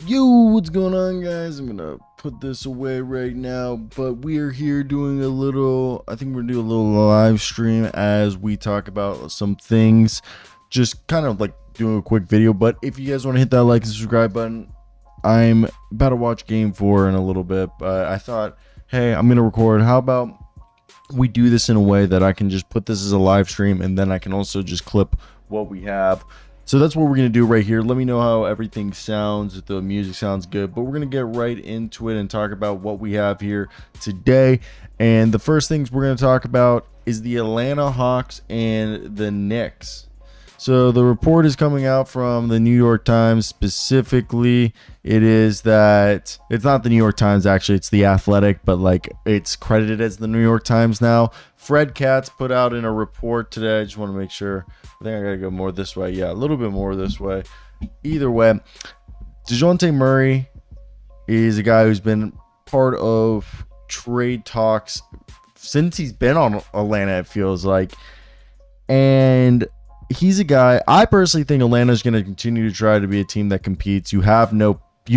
Yo, what's going on, guys? I'm gonna put this away right now, but we are here doing I think we're gonna do a little live stream as we talk about some things, just kind of like doing a quick video. But if you guys want to hit that like and subscribe button, I'm about to watch game 4 in a little bit, but I thought, hey, I'm gonna record. How about we do this in a way that I can just put this as a live stream, and then I can also just clip what we have. So that's what we're going to do right here. Let me know how everything sounds, if the music sounds good. But we're going to get right into it and talk about what we have here today. And the first things we're going to talk about is the Atlanta Hawks and the Knicks. So the report is coming out from the New York Times. Specifically, it is that it's not the New York Times, actually, it's the Athletic, but like it's credited as the New York Times now. Fred Katz put out in a report today. I just want to make sure. I think I gotta go more this way. Yeah, a little bit more this way. Either way, Dejounte Murray is a guy who's been part of trade talks since he's been on Atlanta, it feels like. And he's a guy, I personally think Atlanta's going to continue to try to be a team that competes. You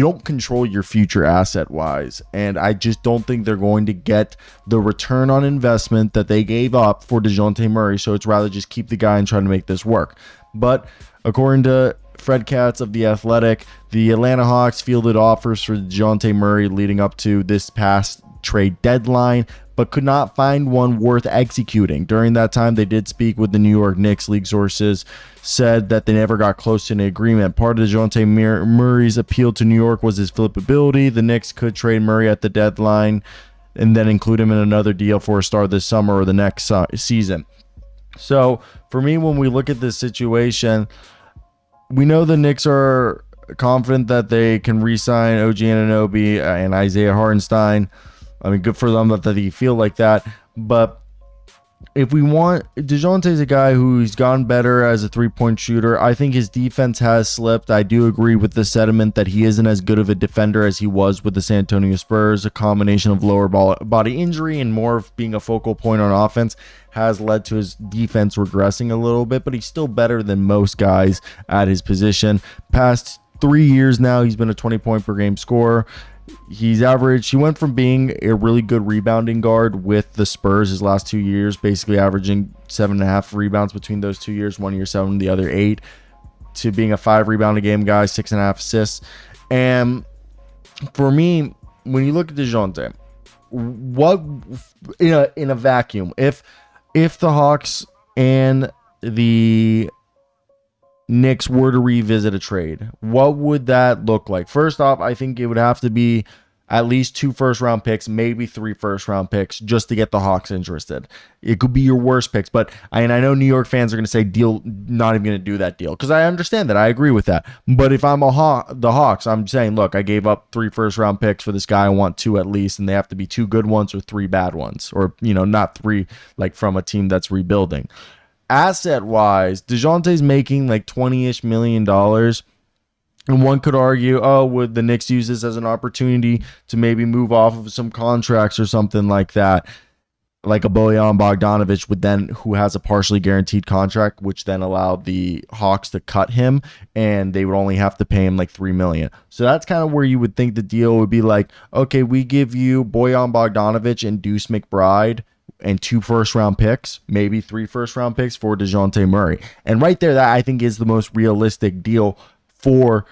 don't control your future asset wise, and I just don't think they're going to get the return on investment that they gave up for Dejounte Murray. So it's rather just keep the guy and try to make this work. But according to Fred Katz of The Athletic, the Atlanta Hawks fielded offers for Dejounte Murray leading up to this past trade deadline, but could not find one worth executing. During that time, they did speak with the New York Knicks. League sources said that they never got close to an agreement. Part of Dejounte Murray's appeal to New York was his flippability. The Knicks could trade Murray at the deadline and then include him in another deal for a star this summer or the next season. So for me, when we look at this situation, we know the Knicks are confident that they can re-sign OG Anunoby and Isaiah Hartenstein. I mean, good for them that they feel like that. But if we want, DeJounte's a guy who's gotten better as a three-point shooter. I think his defense has slipped. I do agree with the sentiment that he isn't as good of a defender as he was with the San Antonio Spurs. A combination of lower body injury and more of being a focal point on offense has led to his defense regressing a little bit, but he's still better than most guys at his position. Past 3 years now, he's been a 20-point per game scorer. He went from being a really good rebounding guard with the Spurs his last 2 years, basically averaging 7.5 rebounds between those 2 years, 1 year 7, the other 8, to being a 5 rebound a game guy, 6.5 assists. And for me, when you look at DeJounte, what in a vacuum, if the Hawks and the Knicks were to revisit a trade, what would that look like? First off, I think it would have to be at least 2 first-round picks, maybe 3 first-round picks, just to get the Hawks interested. It could be your worst picks, but I know New York fans are going to say, "Deal, not even going to do that deal," because I understand that. I agree with that. But if I'm the Hawks, I'm saying, look, I gave up 3 first-round picks for this guy. I want 2 at least, and they have to be 2 good ones or 3 bad ones, or not 3 like from a team that's rebuilding. Asset wise, DeJounte's making like $20-ish million. And one could argue, oh, would the Knicks use this as an opportunity to maybe move off of some contracts or something like that? Like a Bojan Bogdanovic who has a partially guaranteed contract, which then allowed the Hawks to cut him, and they would only have to pay him like $3 million. So that's kind of where you would think the deal would be like, okay, we give you Bojan Bogdanovic and Deuce McBride and 2 first-round picks, maybe 3 first-round picks for Dejounte Murray. And right there, that I think is the most realistic deal for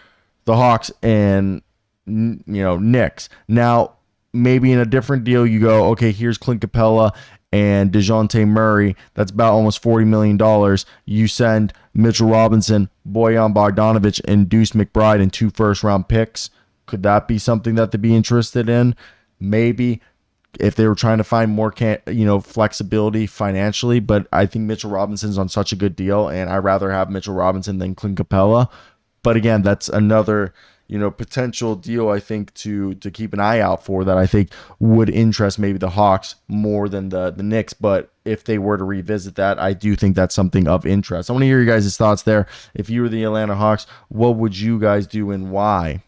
the Hawks and Knicks. Now, maybe in a different deal, you go, okay, here's Clint Capella and Dejounte Murray. That's about almost $40 million. You send Mitchell Robinson, Bojan Bogdanovic, and Deuce McBride and 2 first-round picks. Could that be something that they'd be interested in? Maybe, if they were trying to find more flexibility financially. But I think Mitchell Robinson's on such a good deal, and I'd rather have Mitchell Robinson than Clint Capella. But again, that's another potential deal I think to keep an eye out for, that I think would interest maybe the Hawks more than the Knicks. But if they were to revisit that, I do think that's something of interest. I want to hear you guys' thoughts there. If you were the Atlanta Hawks, what would you guys do and why?